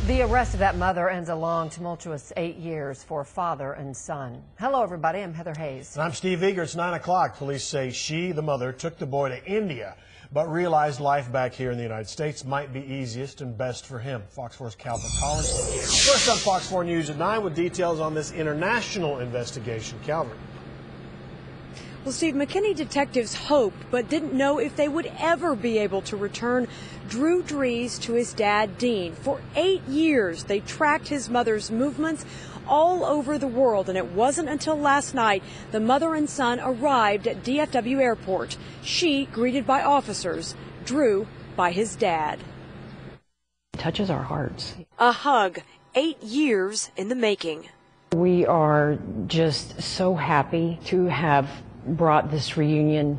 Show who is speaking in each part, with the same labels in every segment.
Speaker 1: The arrest of that mother ends a long, tumultuous 8 years for father and son. Hello, everybody. I'm Heather Hayes.
Speaker 2: And I'm Steve Eager. It's 9 o'clock. Police say she, the mother, took the boy to India, but realized life back here in the United States might be easiest and best for him. Fox 4's Calvin Collins. First on Fox 4 News at 9 with details on this international investigation. Calvin.
Speaker 3: Well, Steve, McKinney detectives hoped but didn't know if they would ever be able to return Drew Dries to his dad, Dean. For 8 years, they tracked his mother's movements all over the world, and it wasn't until last night the mother and son arrived at DFW Airport. She greeted by officers, Drew by his dad.
Speaker 4: It touches our hearts.
Speaker 3: A hug, 8 years in the making.
Speaker 4: We are just so happy to have brought this reunion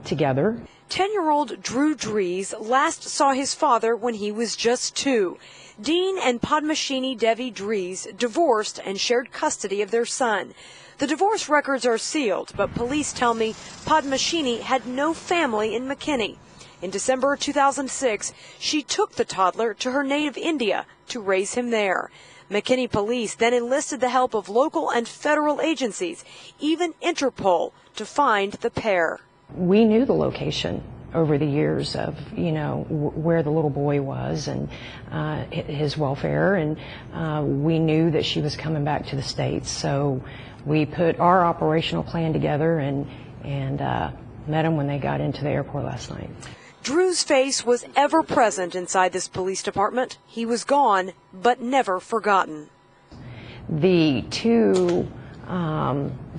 Speaker 4: together.
Speaker 3: 10-year-old Drew Dries last saw his father when he was just 2. Dean and Padmashini Devi Dries divorced and shared custody of their son. The divorce records are sealed, but police tell me Padmashini had no family in McKinney. In December 2006, she took the toddler to her native India to raise him there. McKinney police then enlisted the help of local and federal agencies, even Interpol, to find the pair.
Speaker 4: We knew the location over the years of, where the little boy was and his welfare, and we knew that she was coming back to the States. So we put our operational plan together and met them when they got into the airport last night.
Speaker 3: Drew's face was ever present inside this police department. He was gone, but never forgotten.
Speaker 4: The two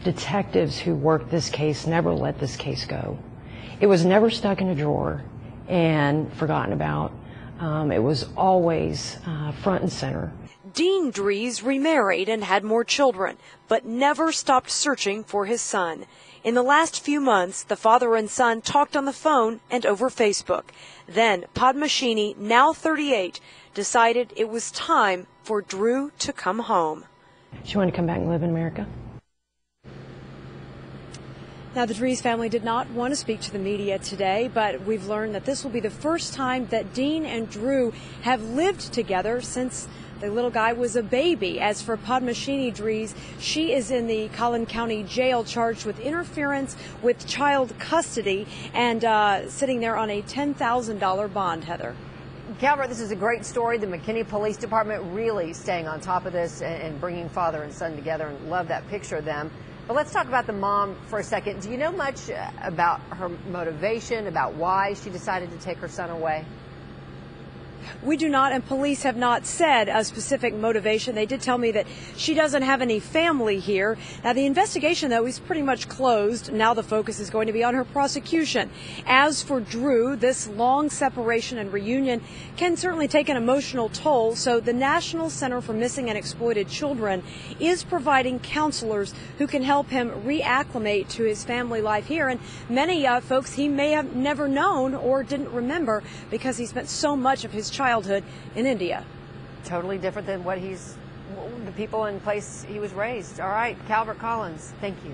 Speaker 4: detectives who worked this case never let this case go. It was never stuck in a drawer and forgotten about. It was always front and center.
Speaker 3: Dean Dries remarried and had more children, but never stopped searching for his son. In the last few months, the father and son talked on the phone and over Facebook. Then Padmashini, now 38, decided it was time for Drew to come home.
Speaker 4: She wanted to come back and live in America.
Speaker 3: Now, the Dries family did not want to speak to the media today, but we've learned that this will be the first time that Dean and Drew have lived together since the little guy was a baby. As for Padmashini Dries, she is in the Collin County Jail charged with interference with child custody and sitting there on a $10,000 bond, Heather.
Speaker 1: Calvert, this is a great story. The McKinney Police Department really staying on top of this and bringing father and son together, and love that picture of them. But let's talk about the mom for a second. Do you know much about her motivation, about why she decided to take her son away?
Speaker 3: We do not, and police have not said a specific motivation. They did tell me that she doesn't have any family here. Now, the investigation, though, is pretty much closed. Now the focus is going to be on her prosecution. As for Drew, this long separation and reunion can certainly take an emotional toll, so the National Center for Missing and Exploited Children is providing counselors who can help him reacclimate to his family life here. And many folks he may have never known or didn't remember because he spent so much of his childhood in India.
Speaker 1: Totally different than the people in place he was raised. All right, Calvert Collins, thank you.